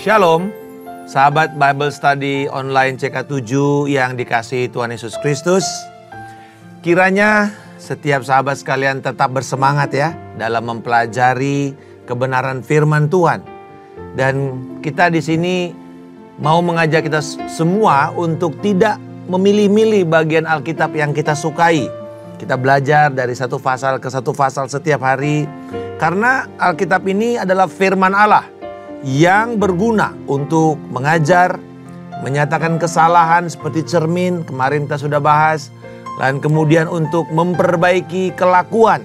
Shalom, sahabat Bible Study online CK7 yang dikasihi Tuhan Yesus Kristus. Kiranya setiap sahabat sekalian tetap bersemangat ya dalam mempelajari kebenaran firman Tuhan. Dan kita di sini mau mengajak kita semua untuk tidak memilih-milih bagian Alkitab yang kita sukai. Kita belajar dari satu pasal ke satu pasal setiap hari. Karena Alkitab ini adalah firman Allah yang berguna untuk mengajar, menyatakan kesalahan seperti cermin, kemarin kita sudah bahas. Dan kemudian untuk memperbaiki kelakuan,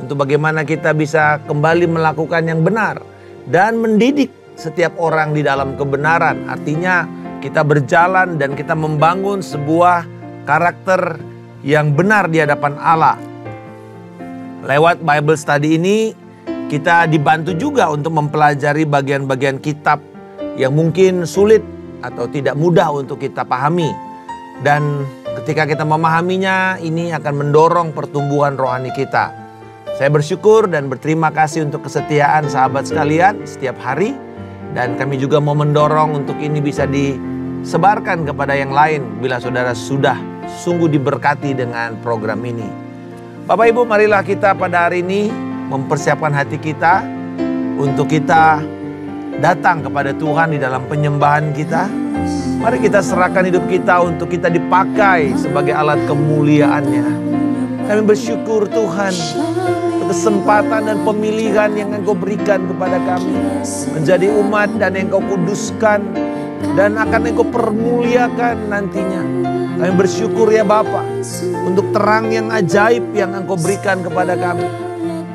untuk bagaimana kita bisa kembali melakukan yang benar. Dan mendidik setiap orang di dalam kebenaran. Artinya kita berjalan dan kita membangun sebuah karakter yang benar di hadapan Allah. Lewat Bible Study ini kita dibantu juga untuk mempelajari bagian-bagian kitab yang mungkin sulit atau tidak mudah untuk kita pahami. Dan ketika kita memahaminya, ini akan mendorong pertumbuhan rohani kita. Saya bersyukur dan berterima kasih untuk kesetiaan sahabat sekalian setiap hari. Dan kami juga mau mendorong untuk ini bisa disebarkan kepada yang lain bila saudara sudah sungguh diberkati dengan program ini. Bapak Ibu, marilah kita pada hari ini mempersiapkan hati kita untuk kita datang kepada Tuhan di dalam penyembahan kita. Mari kita serahkan hidup kita untuk kita dipakai sebagai alat kemuliaan-Nya. Kami bersyukur Tuhan untuk kesempatan dan pemilihan yang Engkau berikan kepada kami menjadi umat dan Engkau kuduskan dan akan Engkau permuliakan nantinya. Kami bersyukur ya Bapa untuk terang yang ajaib yang Engkau berikan kepada kami.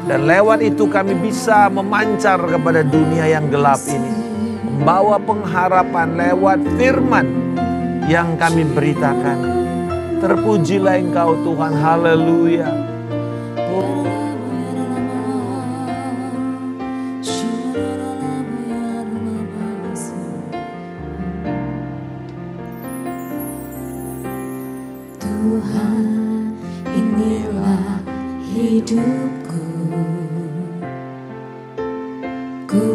Dan lewat itu kami bisa memancar kepada dunia yang gelap ini. Membawa pengharapan lewat firman yang kami beritakan. Terpujilah Engkau Tuhan, haleluya. Tuhan, inilah hidupku. Ku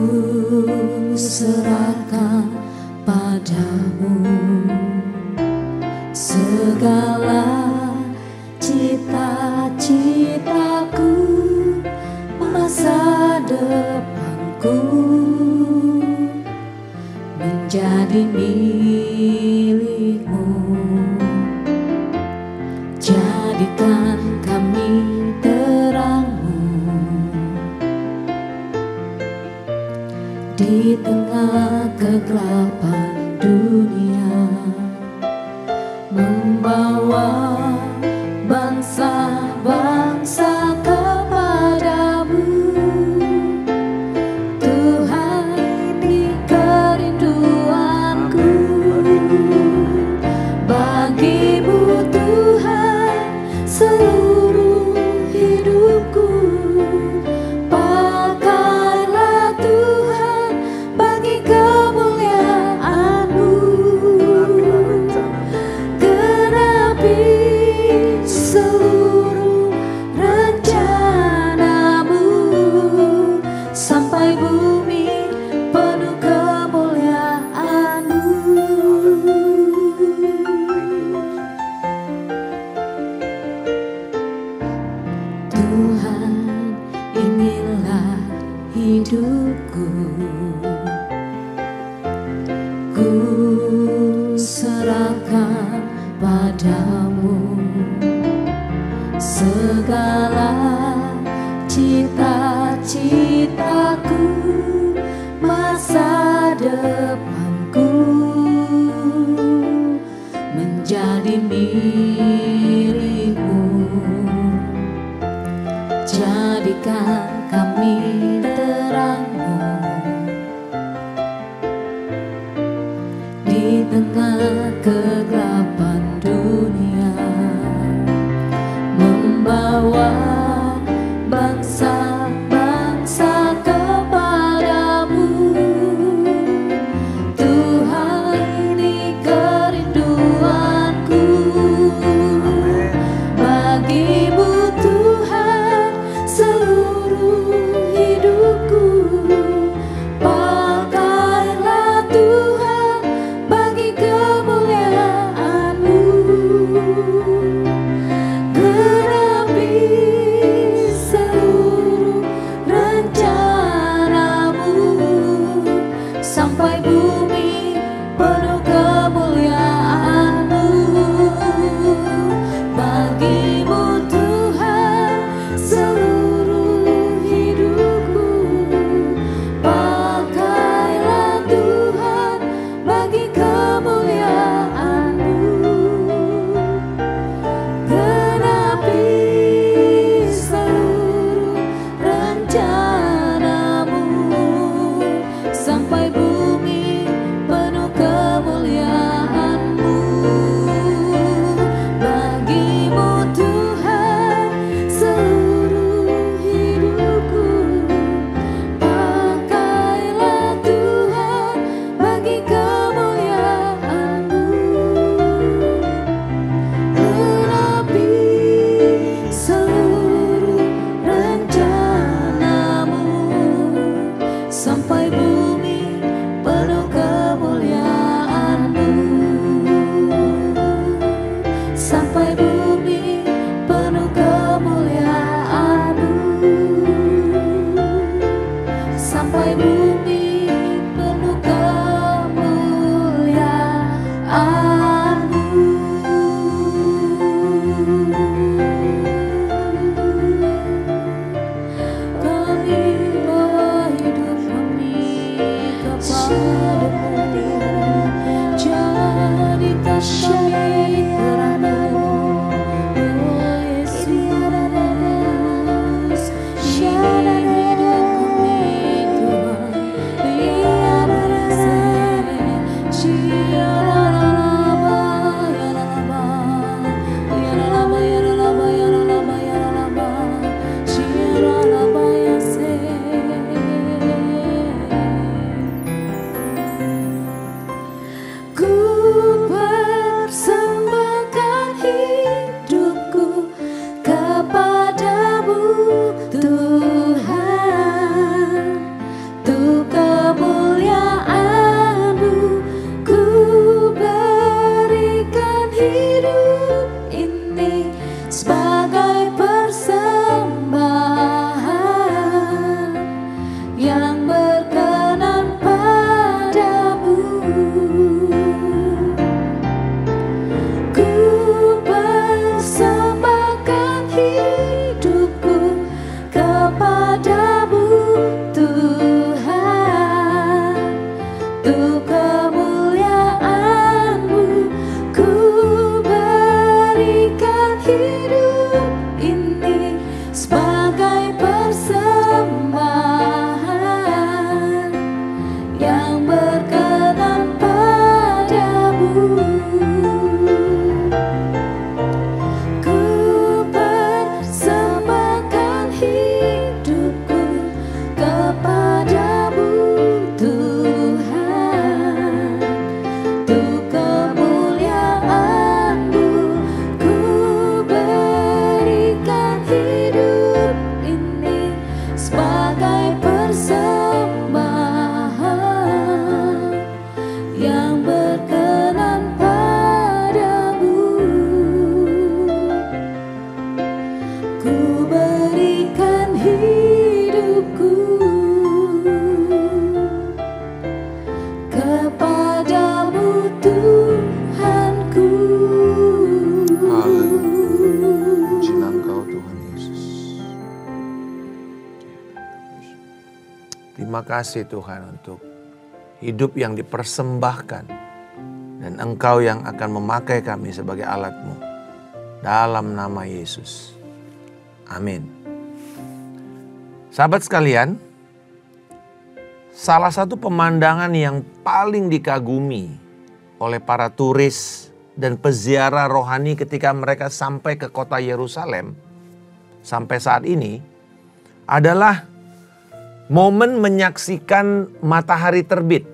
serahkan padamu segala cita-citaku, masa depanku menjadi milikmu. Jadikan kami terang-Mu di tengah kegelapan dunia, membawa bangsa-bangsa kepadamu. Tuhan, ini kerinduanku bagimu Tuhan, seluruh hidupku. Pakailah Tuhan bagi kemuliaan-Mu. Genapi seluruh rencana-Mu sampai bumi penuh kemuliaan-Mu. Tuhan, inilah hidupku. Ku serahkan padamu segala cita-citaku, masa depanku menjadi milikmu. Jadikan kami terang-Mu di tengah kegelapan dunia, membawa bangsa-bangsa kepadamu. Tuhan, ini kerinduanku sampai bumi penuh kemuliaan-Mu, sampai bumi penuh kemuliaan-Mu, sampai bumi penuh kemuliaan-Mu. Kami bawa hidup kami kepadamu, jadikan kami terang-Mu, oh Yesus. Jadikan hidup kami Tuhan, biar bersih. Ciaralaba, yaralaba, yaralaba, yaralaba, yaralaba, yaralaba, ciaralaba yase. Ku persembahkan hidupku kepadamu Tuhan, untuk kemuliaan-Mu. Ku berikan hidup ini sebagai persembahan yang berkenan padamu. Ku persembahkan hidupku kepadamu Tuhan, untuk kemuliaan-Mu. Ku berikan hidup ini sebagai persembahan yang berkenan padamu. Ku persembahkan hidupku kepadamu Tuhan, untuk kemuliaan-Mu. Ku berikan hidup ini sebagai persembahan yang berkenan padamu. Ku berikan hidupku kepadamu Tuhanku. Haleluya. Puji Engkau Tuhan Yesus. Terima kasih Tuhan untuk hidup yang dipersembahkan, dan Engkau yang akan memakai kami sebagai alat-Mu. Dalam nama Yesus. Amin. Sahabat sekalian, salah satu pemandangan yang paling dikagumi oleh para turis dan peziarah rohani ketika mereka sampai ke kota Yerusalem sampai saat ini adalah momen menyaksikan matahari terbit.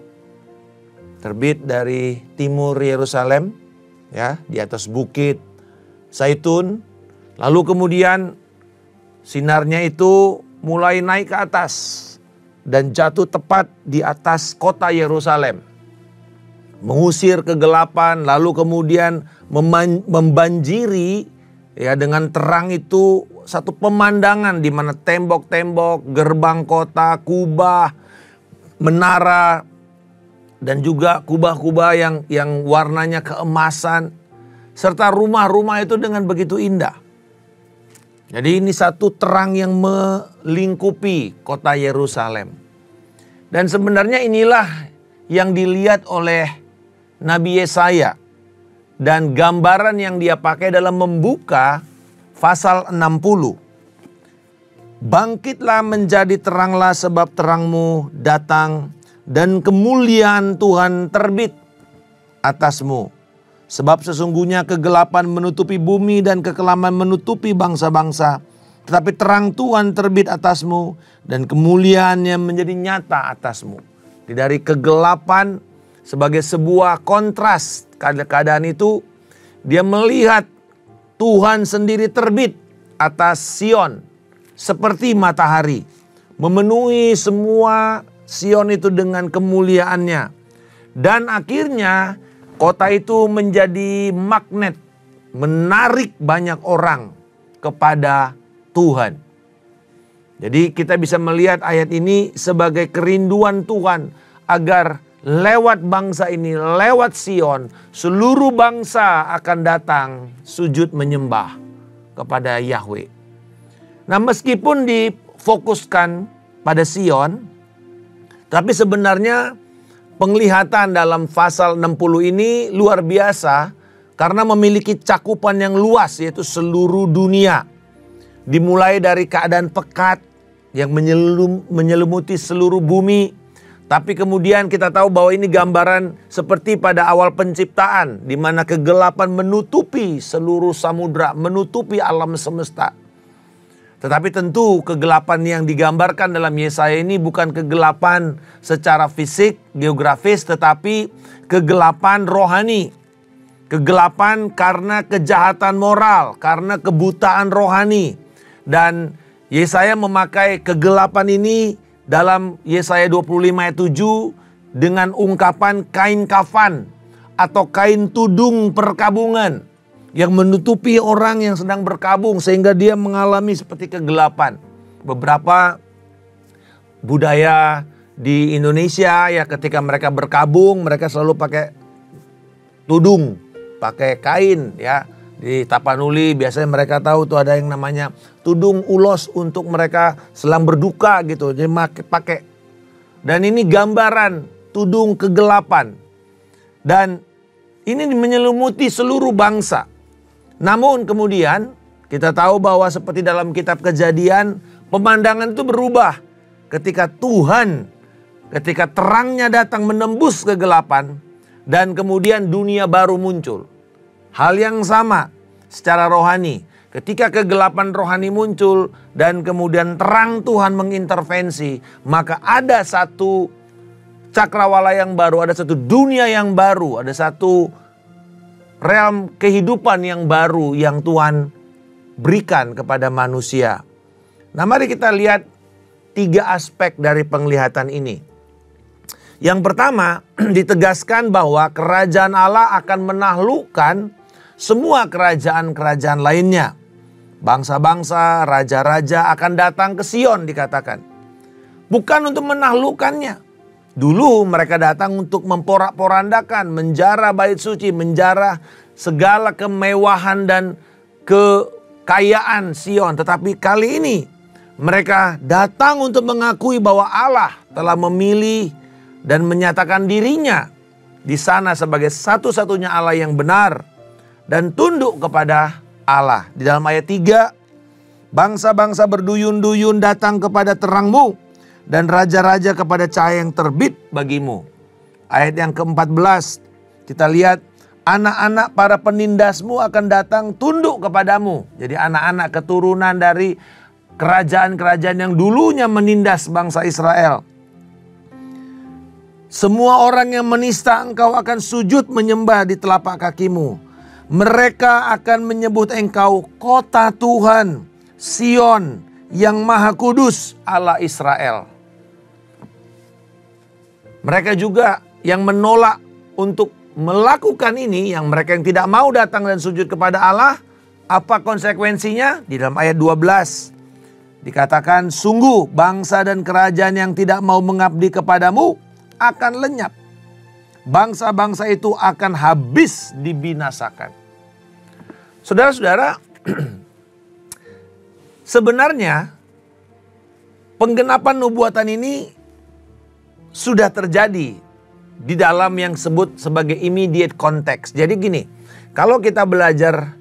Terbit dari timur Yerusalem, ya, di atas bukit Zaitun. Lalu kemudian sinarnya itu mulai naik ke atas dan jatuh tepat di atas kota Yerusalem, mengusir kegelapan, lalu kemudian membanjiri ya dengan terang itu satu pemandangan di mana tembok-tembok, gerbang kota, kubah, menara, dan juga kubah-kubah yang warnanya keemasan, serta rumah-rumah itu dengan begitu indah. Jadi ini satu terang yang melingkupi kota Yerusalem. Dan sebenarnya inilah yang dilihat oleh Nabi Yesaya. Dan gambaran yang dia pakai dalam membuka pasal 60. Bangkitlah menjadi teranglah sebab terangmu datang dan kemuliaan Tuhan terbit atasmu. Sebab sesungguhnya kegelapan menutupi bumi dan kekelaman menutupi bangsa-bangsa. Tetapi terang Tuhan terbit atasmu dan kemuliaannya menjadi nyata atasmu. Dari kegelapan sebagai sebuah kontras keadaan itu, dia melihat Tuhan sendiri terbit atas Sion seperti matahari, memenuhi semua Sion itu dengan kemuliaannya. Dan akhirnya kota itu menjadi magnet, menarik banyak orang kepada Tuhan. Jadi kita bisa melihat ayat ini sebagai kerinduan Tuhan agar lewat bangsa ini, lewat Sion, seluruh bangsa akan datang sujud menyembah kepada Yahweh. Nah, meskipun difokuskan pada Sion, tapi sebenarnya penglihatan dalam pasal 60 ini luar biasa karena memiliki cakupan yang luas, yaitu seluruh dunia. Dimulai dari keadaan pekat yang menyelimuti seluruh bumi. Tapi kemudian kita tahu bahwa ini gambaran seperti pada awal penciptaan, di mana kegelapan menutupi seluruh samudra, menutupi alam semesta. Tetapi tentu kegelapan yang digambarkan dalam Yesaya ini bukan kegelapan secara fisik, geografis, tetapi kegelapan rohani. Kegelapan karena kejahatan moral, karena kebutaan rohani. Dan Yesaya memakai kegelapan ini dalam Yesaya 25 ayat 7 dengan ungkapan kain kafan atau kain tudung perkabungan yang menutupi orang yang sedang berkabung sehingga dia mengalami seperti kegelapan. Beberapa budaya di Indonesia ya ketika mereka berkabung mereka selalu pakai tudung, pakai kain ya. Di Tapanuli biasanya mereka tahu tuh ada yang namanya tudung ulos untuk mereka sedang berduka gitu. Jadi pakai. Dan ini gambaran tudung kegelapan. Dan ini menyelimuti seluruh bangsa. Namun kemudian kita tahu bahwa seperti dalam kitab Kejadian, pemandangan itu berubah. Ketika ketika terangnya datang menembus kegelapan dan kemudian dunia baru muncul. Hal yang sama secara rohani. Ketika kegelapan rohani muncul dan kemudian terang Tuhan mengintervensi, maka ada satu cakrawala yang baru, ada satu dunia yang baru, ada satu realm kehidupan yang baru yang Tuhan berikan kepada manusia. Nah, mari kita lihat 3 aspek dari penglihatan ini. Yang pertama, ditegaskan bahwa kerajaan Allah akan menaklukkan semua kerajaan-kerajaan lainnya. Bangsa-bangsa, raja-raja akan datang ke Sion dikatakan. Bukan untuk menaklukkannya. Dulu mereka datang untuk memporak-porandakan, menjara bait suci, menjara segala kemewahan dan kekayaan Sion. Tetapi kali ini mereka datang untuk mengakui bahwa Allah telah memilih dan menyatakan dirinya di sana sebagai satu-satunya Allah yang benar. Dan tunduk kepada Allah. Di dalam ayat 3, bangsa-bangsa berduyun-duyun datang kepada terangmu dan raja-raja kepada cahaya yang terbit bagimu. Ayat yang ke-14 kita lihat anak-anak para penindasmu akan datang tunduk kepadamu. Jadi anak-anak keturunan dari kerajaan-kerajaan yang dulunya menindas bangsa Israel. Semua orang yang menista engkau akan sujud menyembah di telapak kakimu. Mereka akan menyebut engkau kota Tuhan, Sion yang maha kudus Allah Israel. Mereka juga yang menolak untuk melakukan ini, yang mereka yang tidak mau datang dan sujud kepada Allah, apa konsekuensinya? Di dalam ayat 12 dikatakan, sungguh bangsa dan kerajaan yang tidak mau mengabdi kepadamu akan lenyap. Bangsa-bangsa itu akan habis dibinasakan. Saudara-saudara, sebenarnya penggenapan nubuatan ini sudah terjadi di dalam yang disebut sebagai immediate context. Jadi gini, kalau kita belajar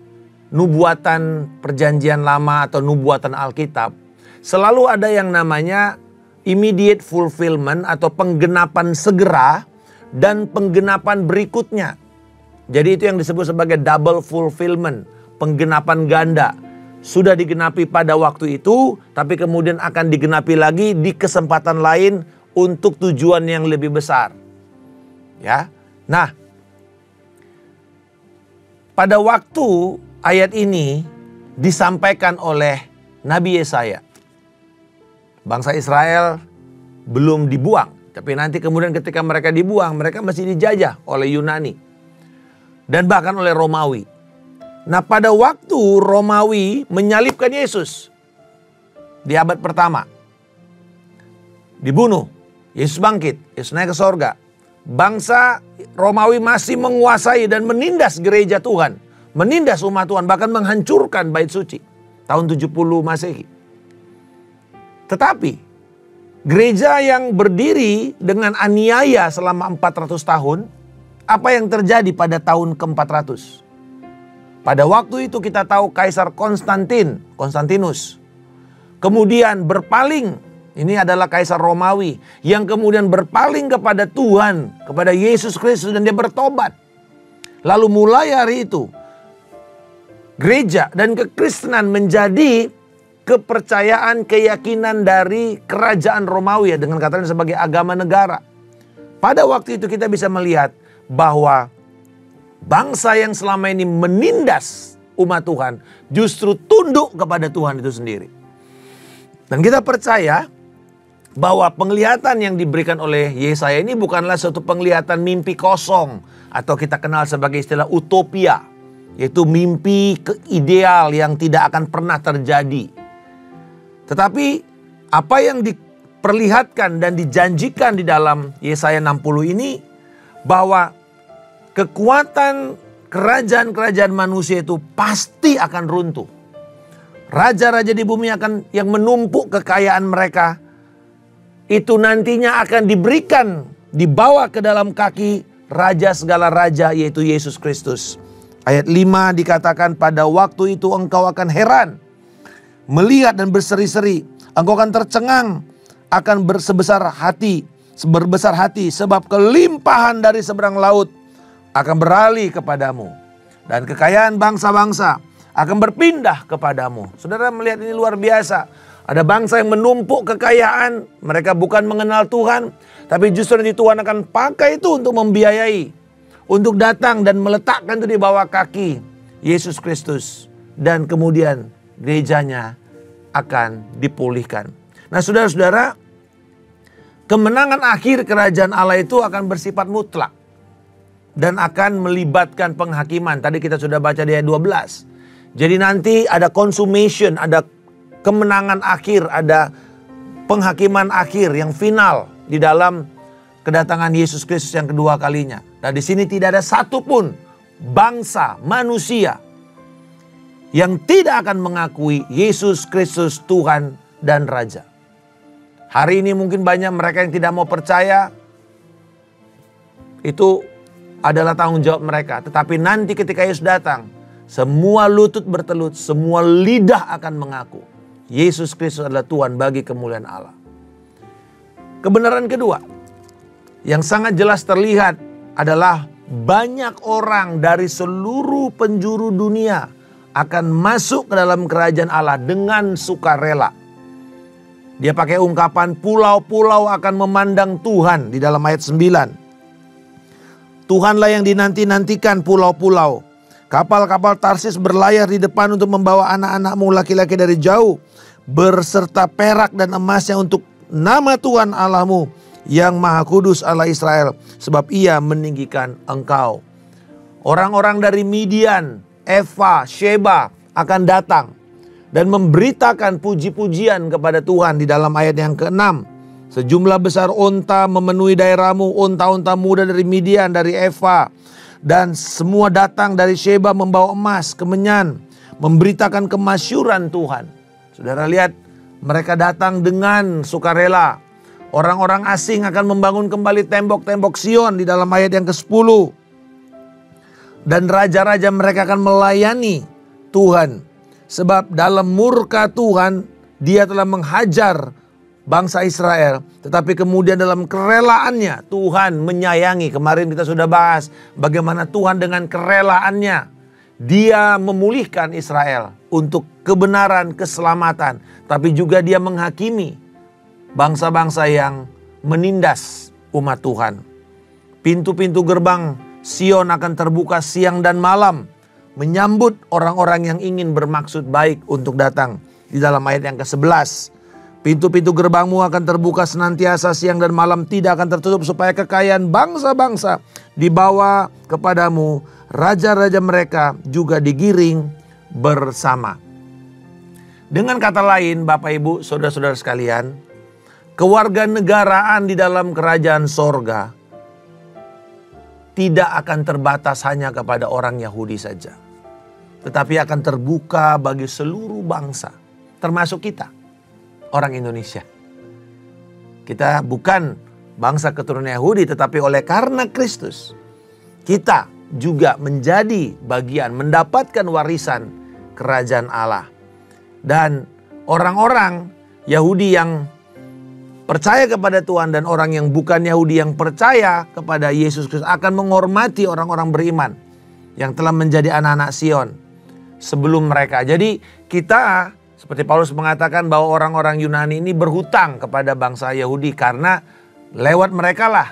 nubuatan perjanjian lama atau nubuatan Alkitab, selalu ada yang namanya immediate fulfillment atau penggenapan segera dan penggenapan berikutnya. Jadi itu yang disebut sebagai double fulfillment, penggenapan ganda. Sudah digenapi pada waktu itu, tapi kemudian akan digenapi lagi di kesempatan lain untuk tujuan yang lebih besar. Ya. Nah, pada waktu ayat ini disampaikan oleh Nabi Yesaya. Bangsa Israel belum dibuang. Tapi nanti kemudian ketika mereka dibuang, mereka masih dijajah oleh Yunani. Dan bahkan oleh Romawi. Nah, pada waktu Romawi menyalibkan Yesus di abad pertama, dibunuh, Yesus bangkit, Yesus naik ke sorga. Bangsa Romawi masih menguasai dan menindas gereja Tuhan, menindas umat Tuhan, bahkan menghancurkan bait suci tahun 70 Masehi. Tetapi gereja yang berdiri dengan aniaya selama 400 tahun, apa yang terjadi pada tahun ke-400? Pada waktu itu kita tahu Kaisar Konstantinus, kemudian berpaling, ini adalah Kaisar Romawi, yang kemudian berpaling kepada Tuhan, kepada Yesus Kristus, dan dia bertobat. Lalu mulai hari itu, gereja dan kekristenan menjadi kepercayaan, keyakinan dari kerajaan Romawi, ya, dengan katanya sebagai agama negara. Pada waktu itu kita bisa melihat bahwa bangsa yang selama ini menindas umat Tuhan justru tunduk kepada Tuhan itu sendiri. Dan kita percaya bahwa penglihatan yang diberikan oleh Yesaya ini bukanlah suatu penglihatan mimpi kosong, atau kita kenal sebagai istilah utopia, yaitu mimpi ideal yang tidak akan pernah terjadi. Tetapi apa yang diperlihatkan dan dijanjikan di dalam Yesaya 60 ini, bahwa kekuatan kerajaan-kerajaan manusia itu pasti akan runtuh. Raja-raja di bumi yang menumpuk kekayaan mereka itu nantinya akan dibawa ke dalam kaki raja segala raja, yaitu Yesus Kristus. Ayat 5 dikatakan, pada waktu itu engkau akan heran, melihat dan berseri-seri. Engkau akan tercengang, akan berbesar hati, sebab kelimpahan dari seberang laut akan beralih kepadamu, dan kekayaan bangsa-bangsa akan berpindah kepadamu. Saudara melihat ini luar biasa. Ada bangsa yang menumpuk kekayaan, mereka bukan mengenal Tuhan, tapi justru nanti Tuhan akan pakai itu untuk membiayai, untuk datang dan meletakkan itu di bawah kaki Yesus Kristus, dan kemudian gerejanya akan dipulihkan. Nah, saudara-saudara, kemenangan akhir kerajaan Allah itu akan bersifat mutlak dan akan melibatkan penghakiman. Tadi kita sudah baca di ayat 12. Jadi nanti ada consummation, ada kemenangan akhir, ada penghakiman akhir yang final di dalam kedatangan Yesus Kristus yang kedua kalinya. Nah, di sini tidak ada satupun bangsa manusia yang tidak akan mengakui Yesus Kristus Tuhan dan Raja. Hari ini mungkin banyak mereka yang tidak mau percaya, itu adalah tanggung jawab mereka. Tetapi nanti ketika Yesus datang, semua lutut bertelut, semua lidah akan mengaku Yesus Kristus adalah Tuhan bagi kemuliaan Allah. Kebenaran kedua yang sangat jelas terlihat adalah banyak orang dari seluruh penjuru dunia akan masuk ke dalam kerajaan Allah dengan sukarela. Dia pakai ungkapan pulau-pulau akan memandang Tuhan di dalam ayat 9. Tuhanlah yang dinanti-nantikan pulau-pulau. Kapal-kapal Tarsis berlayar di depan untuk membawa anak-anakmu laki-laki dari jauh, berserta perak dan emasnya untuk nama Tuhan Allahmu yang Maha Kudus Allah Israel, sebab ia meninggikan engkau. Orang-orang dari Midian, Eva, Sheba akan datang dan memberitakan puji-pujian kepada Tuhan di dalam ayat yang ke-6. Sejumlah besar onta memenuhi daerahmu, onta-onta muda dari Midian, dari Eva, dan semua datang dari Sheba membawa emas, kemenyan, memberitakan kemasyuran Tuhan. Saudara lihat, mereka datang dengan sukarela. Orang-orang asing akan membangun kembali tembok-tembok Sion di dalam ayat yang ke-10. Dan raja-raja mereka akan melayani Tuhan. Sebab dalam murka Tuhan, dia telah menghajar bangsa Israel. Tetapi kemudian dalam kerelaannya, Tuhan menyayangi. Kemarin kita sudah bahas bagaimana Tuhan dengan kerelaannya, dia memulihkan Israel untuk kebenaran, keselamatan. Tapi juga dia menghakimi bangsa-bangsa yang menindas umat Tuhan. Pintu-pintu gerbang Sion akan terbuka siang dan malam, menyambut orang-orang yang ingin bermaksud baik untuk datang. Di dalam ayat yang ke-11, Pintu-pintu gerbangmu akan terbuka senantiasa, siang dan malam tidak akan tertutup, supaya kekayaan bangsa-bangsa dibawa kepadamu. Raja-raja mereka juga digiring bersama. Dengan kata lain, Bapak Ibu, saudara-saudara sekalian, kewarganegaraan di dalam kerajaan sorga tidak akan terbatas hanya kepada orang Yahudi saja, tetapi akan terbuka bagi seluruh bangsa, termasuk kita, orang Indonesia. Kita bukan bangsa keturunan Yahudi, tetapi oleh karena Kristus, kita juga menjadi bagian, mendapatkan warisan kerajaan Allah. Dan orang-orang Yahudi yang percaya kepada Tuhan dan orang yang bukan Yahudi yang percaya kepada Yesus Kristus akan menghormati orang-orang beriman yang telah menjadi anak-anak Sion sebelum mereka. Jadi kita, seperti Paulus mengatakan bahwa orang-orang Yunani ini berhutang kepada bangsa Yahudi karena lewat mereka lah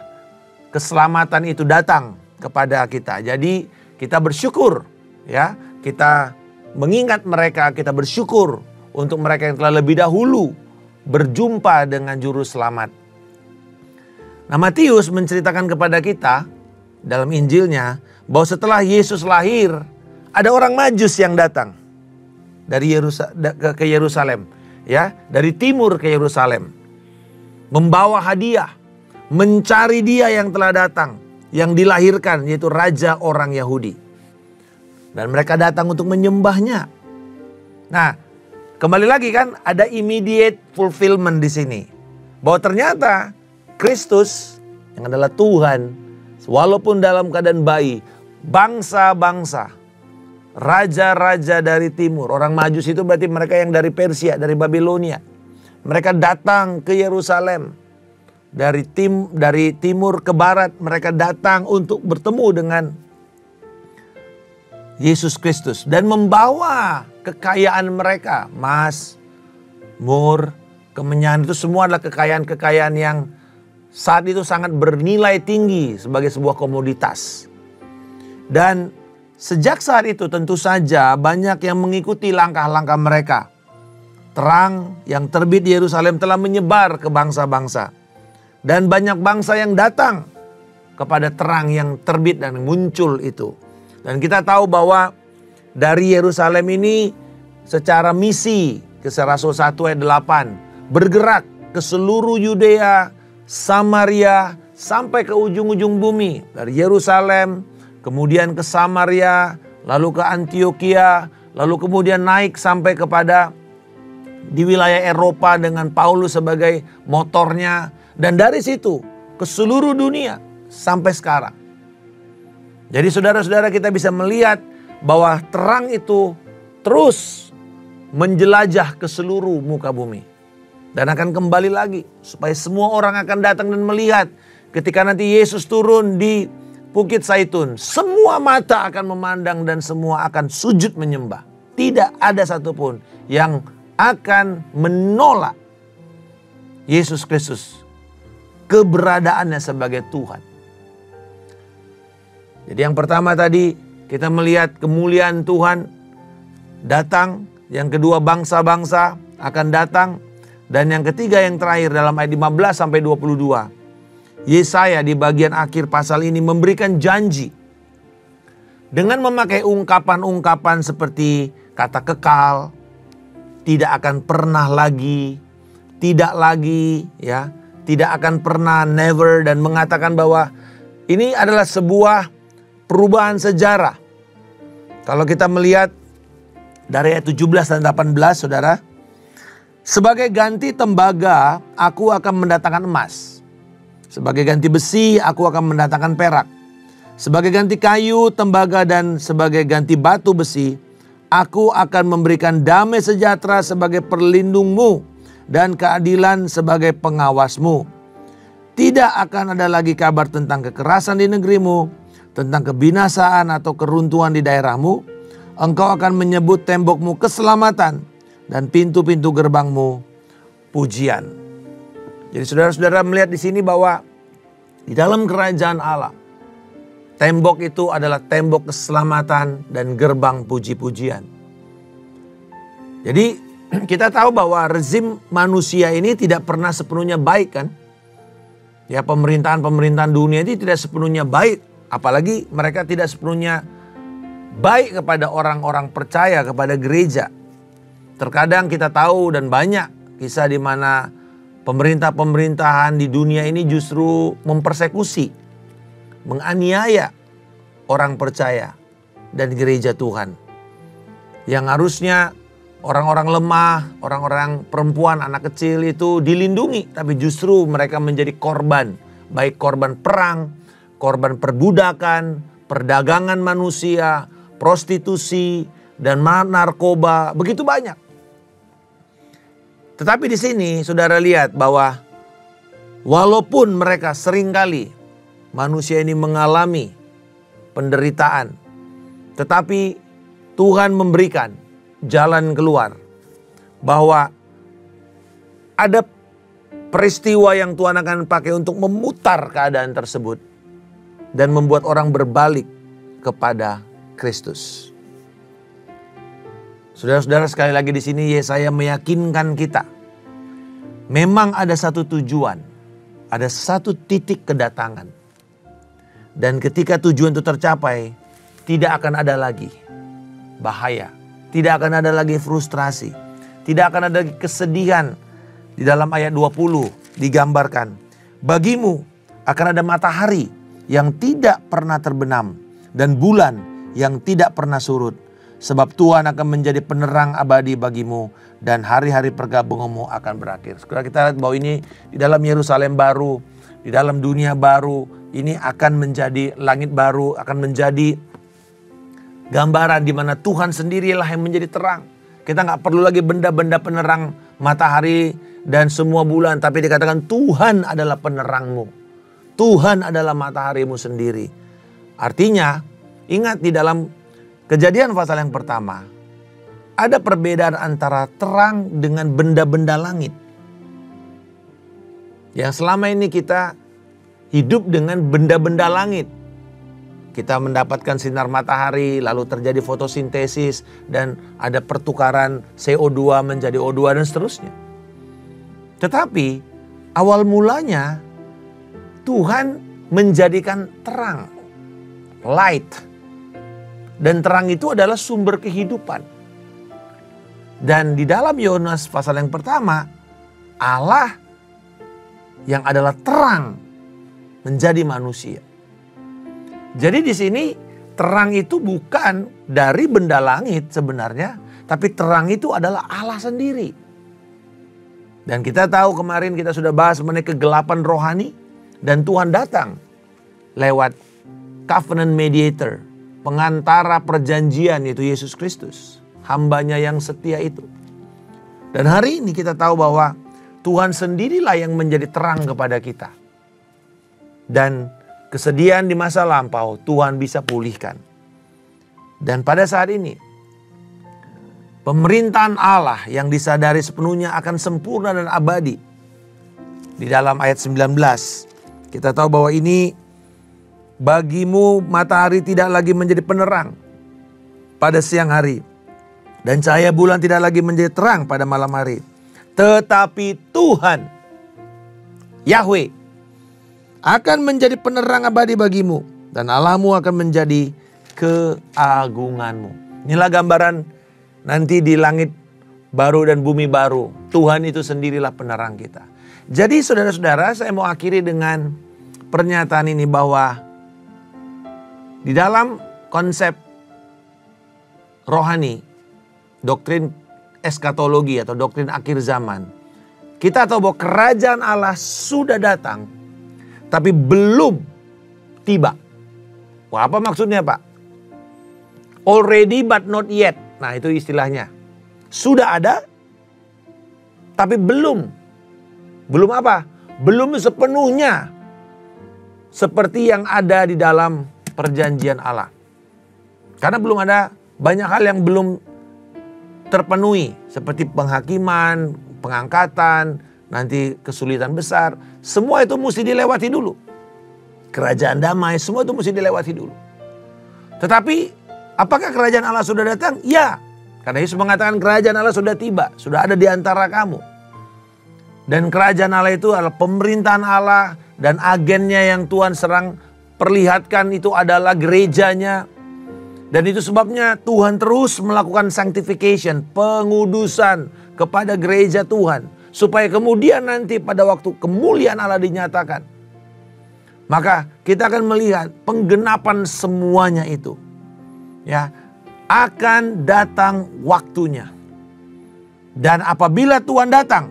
keselamatan itu datang kepada kita. Jadi kita bersyukur, ya, kita mengingat mereka, kita bersyukur untuk mereka yang telah lebih dahulu berjumpa dengan juru selamat. Nah, Matius menceritakan kepada kita dalam Injilnya bahwa setelah Yesus lahir, ada orang Majus yang datang dari ke Yerusalem, ya, dari timur ke Yerusalem, membawa hadiah, mencari dia yang telah datang, yang dilahirkan, yaitu raja orang Yahudi. Dan mereka datang untuk menyembahnya. Nah, kembali lagi kan ada immediate fulfillment di sini. Bahwa ternyata Kristus yang adalah Tuhan, walaupun dalam keadaan bayi, bangsa-bangsa, raja-raja dari timur, orang Majus itu berarti mereka yang dari Persia, dari Babilonia. Mereka datang ke Yerusalem. Dari timur ke barat mereka datang untuk bertemu dengan Yesus Kristus dan membawa kekayaan mereka, emas, mur, kemenyan, itu semua adalah kekayaan-kekayaan yang saat itu sangat bernilai tinggi sebagai sebuah komoditas. Dan sejak saat itu tentu saja banyak yang mengikuti langkah-langkah mereka. Terang yang terbit di Yerusalem telah menyebar ke bangsa-bangsa. Dan banyak bangsa yang datang kepada terang yang terbit dan muncul itu. Dan kita tahu bahwa dari Yerusalem ini secara misi, Kisah Rasul 1 ayat 8, bergerak ke seluruh Yudea, Samaria, sampai ke ujung-ujung bumi. Dari Yerusalem, kemudian ke Samaria, lalu ke Antioquia, lalu kemudian naik sampai kepada di wilayah Eropa dengan Paulus sebagai motornya. Dan dari situ ke seluruh dunia sampai sekarang. Jadi saudara-saudara, kita bisa melihat bahwa terang itu terus menjelajah ke seluruh muka bumi. Dan akan kembali lagi supaya semua orang akan datang dan melihat ketika nanti Yesus turun di Bukit Zaitun. Semua mata akan memandang dan semua akan sujud menyembah. Tidak ada satupun yang akan menolak Yesus Kristus, keberadaannya sebagai Tuhan. Jadi yang pertama tadi kita melihat kemuliaan Tuhan datang. Yang kedua bangsa-bangsa akan datang. Dan yang ketiga yang terakhir dalam ayat 15 sampai 22. Yesaya di bagian akhir pasal ini memberikan janji. Dengan memakai ungkapan-ungkapan seperti kata kekal, tidak akan pernah lagi, tidak lagi, ya, tidak akan pernah, never, dan mengatakan bahwa ini adalah sebuah perubahan sejarah. Kalau kita melihat dari ayat 17 dan 18, saudara. Sebagai ganti tembaga, aku akan mendatangkan emas. Sebagai ganti besi, aku akan mendatangkan perak. Sebagai ganti kayu, tembaga, dan sebagai ganti batu besi, aku akan memberikan damai sejahtera sebagai perlindungmu dan keadilan sebagai pengawasmu. Tidak akan ada lagi kabar tentang kekerasan di negerimu, tentang kebinasaan atau keruntuhan di daerahmu. Engkau akan menyebut tembokmu keselamatan dan pintu-pintu gerbangmu pujian. Jadi saudara-saudara melihat di sini bahwa di dalam kerajaan Allah, tembok itu adalah tembok keselamatan dan gerbang puji-pujian. Jadi kita tahu bahwa rezim manusia ini tidak pernah sepenuhnya baik kan. Ya, pemerintahan dunia ini tidak sepenuhnya baik. Apalagi mereka tidak sepenuhnya baik kepada orang-orang percaya, kepada gereja. Terkadang kita tahu dan banyak kisah di mana pemerintah-pemerintahan di dunia ini justru mempersekusi, menganiaya orang percaya dan gereja Tuhan. Yang harusnya orang-orang lemah, orang-orang perempuan, anak kecil itu dilindungi. Tapi justru mereka menjadi korban. Baik korban perang, korban perbudakan, perdagangan manusia, prostitusi, dan narkoba. Begitu banyak. Tetapi di sini saudara lihat bahwa walaupun mereka seringkali manusia ini mengalami penderitaan, tetapi Tuhan memberikan jalan keluar. Bahwa ada peristiwa yang Tuhan akan pakai untuk memutar keadaan tersebut. Dan membuat orang berbalik kepada Kristus. Saudara-saudara, sekali lagi di sini Yesaya meyakinkan kita. Memang ada satu tujuan. Ada satu titik kedatangan. Dan ketika tujuan itu tercapai, tidak akan ada lagi bahaya. Tidak akan ada lagi frustrasi. Tidak akan ada lagi kesedihan. Di dalam ayat 20 digambarkan. Bagimu akan ada matahari yang tidak pernah terbenam. Dan bulan yang tidak pernah surut. Sebab Tuhan akan menjadi penerang abadi bagimu. Dan hari-hari pergabunganmu akan berakhir. Sekarang kita lihat bahwa ini di dalam Yerusalem baru. Di dalam dunia baru. Ini akan menjadi langit baru. Akan menjadi gambaran di mana Tuhan sendirilah yang menjadi terang. Kita gak perlu lagi benda-benda penerang matahari dan semua bulan. Tapi dikatakan Tuhan adalah penerangmu. Tuhan adalah mataharimu sendiri. Artinya ingat di dalam Kejadian pasal yang pertama. Ada perbedaan antara terang dengan benda-benda langit. Yang selama ini kita hidup dengan benda-benda langit. Kita mendapatkan sinar matahari, lalu terjadi fotosintesis, dan ada pertukaran CO2 menjadi O2 dan seterusnya. Tetapi awal mulanya Tuhan menjadikan terang, light. Dan terang itu adalah sumber kehidupan. Dan di dalam Yohanes pasal yang pertama, Allah yang adalah terang menjadi manusia. Jadi di sini terang itu bukan dari benda langit sebenarnya, tapi terang itu adalah Allah sendiri. Dan kita tahu kemarin kita sudah bahas mengenai kegelapan rohani, dan Tuhan datang lewat covenant mediator, pengantara perjanjian, yaitu Yesus Kristus, hambanya yang setia itu. Dan hari ini kita tahu bahwa Tuhan sendirilah yang menjadi terang kepada kita. Dan kesedihan di masa lampau Tuhan bisa pulihkan. Dan pada saat ini pemerintahan Allah yang disadari sepenuhnya akan sempurna dan abadi. Di dalam ayat 19 kita tahu bahwa ini, bagimu matahari tidak lagi menjadi penerang pada siang hari, dan cahaya bulan tidak lagi menjadi terang pada malam hari. Tetapi Tuhan, Yahweh, akan menjadi penerang abadi bagimu, dan Allahmu akan menjadi keagunganmu. Inilah gambaran nanti di langit baru dan bumi baru. Tuhan itu sendirilah penerang kita. Jadi saudara-saudara, saya mau akhiri dengan pernyataan ini bahwa di dalam konsep rohani, doktrin eskatologi atau doktrin akhir zaman, kita tahu bahwa kerajaan Allah sudah datang, tapi belum tiba. Wah, apa maksudnya, Pak? Already but not yet. Nah, itu istilahnya. Sudah ada, tapi belum. Belum apa? Belum sepenuhnya seperti yang ada di dalam perjanjian Allah. Karena belum ada banyak hal yang belum terpenuhi. Seperti penghakiman, pengangkatan, nanti kesulitan besar. Semua itu mesti dilewati dulu. Kerajaan damai, semua itu mesti dilewati dulu. Tetapi apakah kerajaan Allah sudah datang? Ya, Karena Yesus mengatakan kerajaan Allah sudah tiba, sudah ada di antara kamu. Dan kerajaan Allah itu adalah pemerintahan Allah dan agennya yang Tuhan serang perlihatkan itu adalah gerejanya. Dan itu sebabnya Tuhan terus melakukan sanctification, pengudusan kepada gereja Tuhan. Supaya kemudian nanti pada waktu kemuliaan Allah dinyatakan. Maka kita akan melihat penggenapan semuanya itu. Ya, akan datang waktunya. Dan apabila Tuhan datang,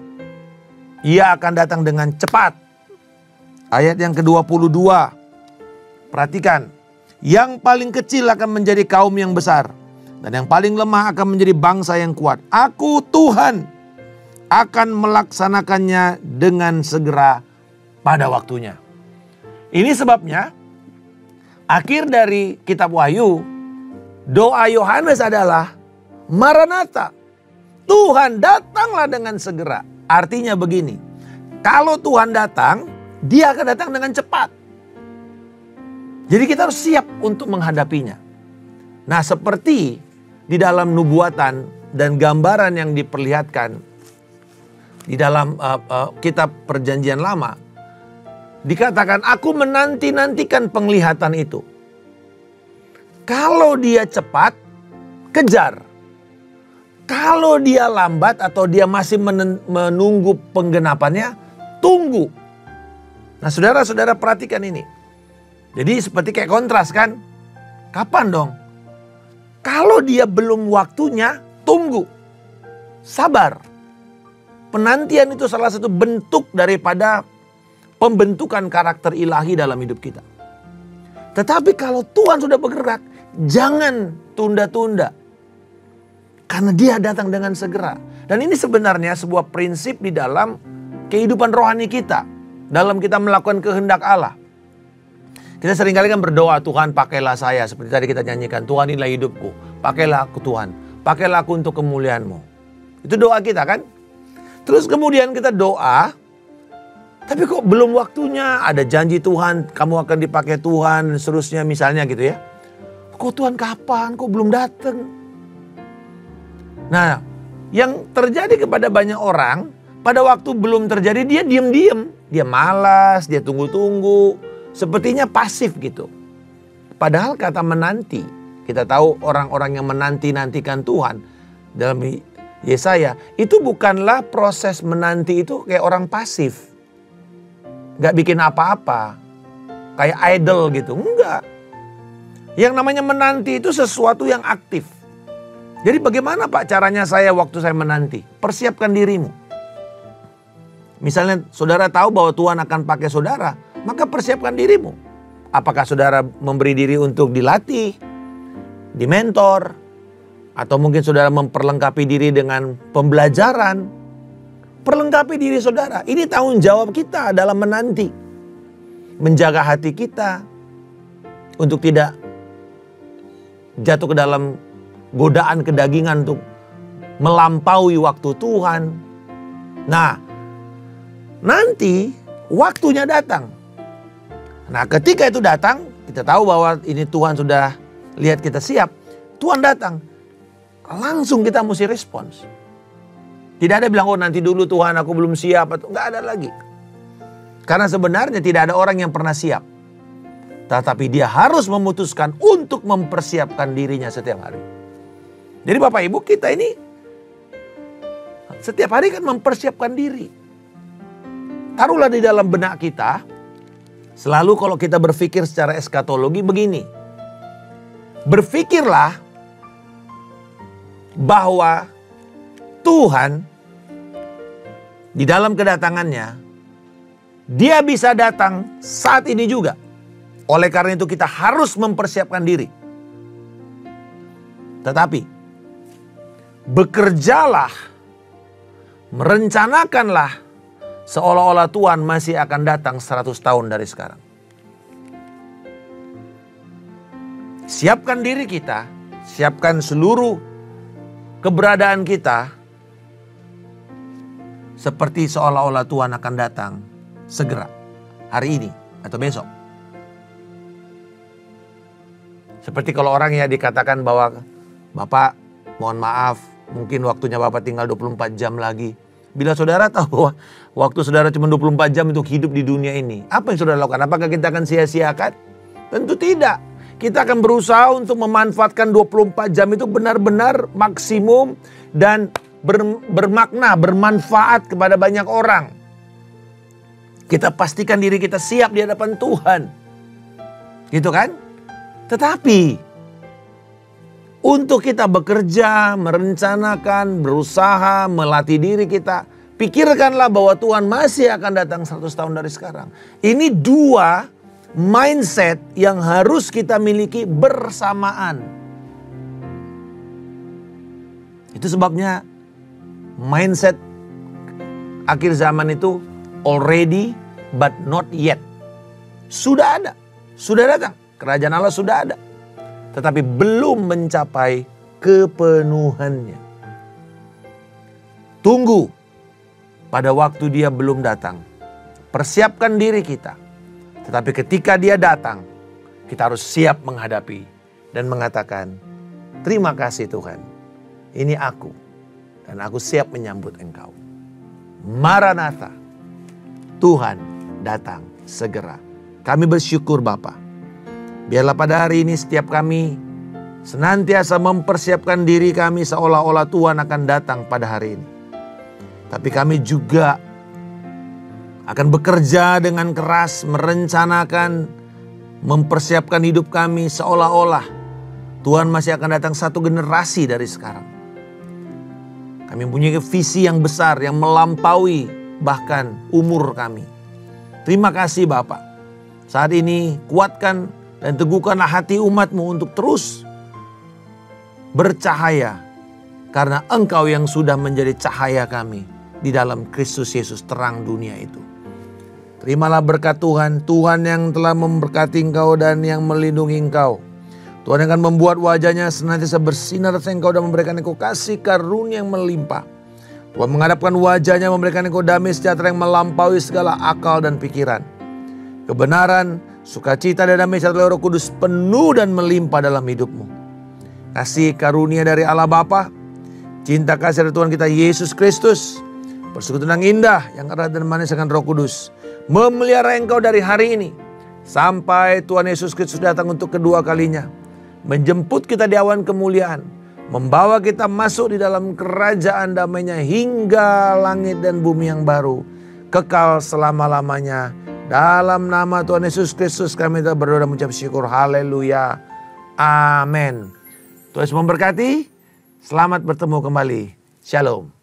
Ia akan datang dengan cepat. Ayat yang ke-22. Perhatikan. Yang paling kecil akan menjadi kaum yang besar. Dan yang paling lemah akan menjadi bangsa yang kuat. Aku Tuhan akan melaksanakannya dengan segera pada waktunya. Ini sebabnya akhir dari kitab Wahyu, doa Yohanes adalah Maranatha. Tuhan datanglah dengan segera. Artinya begini, kalau Tuhan datang, Dia akan datang dengan cepat. Jadi kita harus siap untuk menghadapinya. Nah, seperti di dalam nubuatan dan gambaran yang diperlihatkan di dalam kitab Perjanjian Lama, dikatakan aku menanti-nantikan penglihatan itu. Kalau dia cepat, kejar. Kalau dia lambat atau dia masih menunggu penggenapannya, tunggu. Nah, saudara-saudara perhatikan ini. Jadi seperti kayak kontras kan? Kapan dong? Kalau dia belum waktunya, tunggu. Sabar. Penantian itu salah satu bentuk daripada pembentukan karakter ilahi dalam hidup kita. Tetapi kalau Tuhan sudah bergerak, jangan tunda-tunda. Karena Dia datang dengan segera. Dan ini sebenarnya sebuah prinsip di dalam kehidupan rohani kita. Dalam kita melakukan kehendak Allah. Kita seringkali kan berdoa, Tuhan pakailah saya. Seperti tadi kita nyanyikan, Tuhan inilah hidupku. Pakailah aku Tuhan. Pakailah aku untuk kemuliaan-Mu. Itu doa kita kan? Terus kemudian kita doa. Tapi kok belum waktunya, ada janji Tuhan, kamu akan dipakai Tuhan, dan seterusnya misalnya gitu ya. Kok Tuhan kapan, kok belum datang? Nah, yang terjadi kepada banyak orang, pada waktu belum terjadi dia diam-diam. Dia malas, dia tunggu-tunggu, sepertinya pasif gitu. Padahal kata menanti, kita tahu orang-orang yang menanti-nantikan Tuhan, dalam Yesaya, itu bukanlah proses menanti itu kayak orang pasif. Gak bikin apa-apa. Kayak idle gitu. Enggak. Yang namanya menanti itu sesuatu yang aktif. Jadi bagaimana Pak caranya saya waktu saya menanti? Persiapkan dirimu. Misalnya saudara tahu bahwa Tuhan akan pakai saudara, maka persiapkan dirimu. Apakah saudara memberi diri untuk dilatih, dimentor, atau mungkin saudara memperlengkapi diri dengan pembelajaran. Perlengkapi diri saudara. Ini tanggung jawab kita dalam menanti. Menjaga hati kita untuk tidak jatuh ke dalam godaan kedagingan untuk melampaui waktu Tuhan. Nah, nanti waktunya datang. Nah, ketika itu datang, kita tahu bahwa ini Tuhan sudah lihat kita siap. Tuhan datang. Langsung kita mesti respons. Tidak ada bilang, oh nanti dulu Tuhan aku belum siap. Nggak ada lagi. Karena sebenarnya tidak ada orang yang pernah siap. Tetapi dia harus memutuskan untuk mempersiapkan dirinya setiap hari. Jadi Bapak Ibu kita ini setiap hari kan mempersiapkan diri. Taruhlah di dalam benak kita. Selalu kalau kita berpikir secara eskatologi begini. Berpikirlah bahwa Tuhan di dalam kedatangannya, Dia bisa datang saat ini juga. Oleh karena itu kita harus mempersiapkan diri. Tetapi, bekerjalah, merencanakanlah seolah-olah Tuhan masih akan datang 100 tahun dari sekarang. Siapkan diri kita, siapkan seluruh keberadaan kita seperti seolah-olah Tuhan akan datang segera, hari ini atau besok. Seperti kalau orang ya dikatakan bahwa Bapak mohon maaf Mungkin waktunya Bapak tinggal 24 jam lagi. Bila saudara tahu bahwa waktu saudara cuma 24 jam untuk hidup di dunia ini, apa yang saudara lakukan? Apakah kita akan sia-siakan? Tentu tidak. Kita akan berusaha untuk memanfaatkan 24 jam itu benar-benar maksimum dan bermakna, bermanfaat kepada banyak orang. Kita pastikan diri kita siap di hadapan Tuhan. Gitu kan? Tetapi untuk kita bekerja, merencanakan, berusaha, melatih diri kita, pikirkanlah bahwa Tuhan masih akan datang 100 tahun dari sekarang. Ini dua mindset yang harus kita miliki bersamaan. Itu sebabnya mindset akhir zaman itu already but not yet. Sudah ada, sudah datang. Kerajaan Allah sudah ada. Tetapi belum mencapai kepenuhannya. Tunggu pada waktu dia belum datang. Persiapkan diri kita. Tetapi ketika dia datang, kita harus siap menghadapi dan mengatakan, terima kasih Tuhan, ini aku dan aku siap menyambut Engkau. Maranatha, Tuhan datang segera. Kami bersyukur Bapa. Biarlah pada hari ini setiap kami senantiasa mempersiapkan diri kami seolah-olah Tuhan akan datang pada hari ini. Tapi kami juga akan bekerja dengan keras, merencanakan, mempersiapkan hidup kami seolah-olah Tuhan masih akan datang satu generasi dari sekarang. Kami mempunyai visi yang besar yang melampaui bahkan umur kami. Terima kasih Bapak. Saat ini kuatkan dan teguhkanlah hati umat-Mu untuk terus bercahaya. Karena Engkau yang sudah menjadi cahaya kami di dalam Kristus Yesus, terang dunia itu. Terimalah berkat Tuhan. Tuhan yang telah memberkati Engkau dan yang melindungi Engkau. Tuhan yang akan membuat wajahnya senantiasa bersinar atas Engkau dan memberikan Engkau kasih karunia yang melimpah. Tuhan menghadapkan wajahnya memberikan Engkau damai sejahtera yang melampaui segala akal dan pikiran. Kebenaran, sukacita dan damai sejahtera Roh Kudus penuh dan melimpah dalam hidupmu. Kasih karunia dari Allah Bapa, cinta kasih dari Tuhan kita Yesus Kristus, persekutuan yang indah yang erat dan manis dengan Roh Kudus memelihara engkau dari hari ini sampai Tuhan Yesus Kristus datang untuk kedua kalinya, menjemput kita di awan kemuliaan, membawa kita masuk di dalam kerajaan damai-Nya hingga langit dan bumi yang baru, kekal selama-lamanya. Dalam nama Tuhan Yesus Kristus kami telah berdoa dan mengucap syukur. Haleluya. Amin. Tuhan Yesus memberkati. Selamat bertemu kembali. Shalom.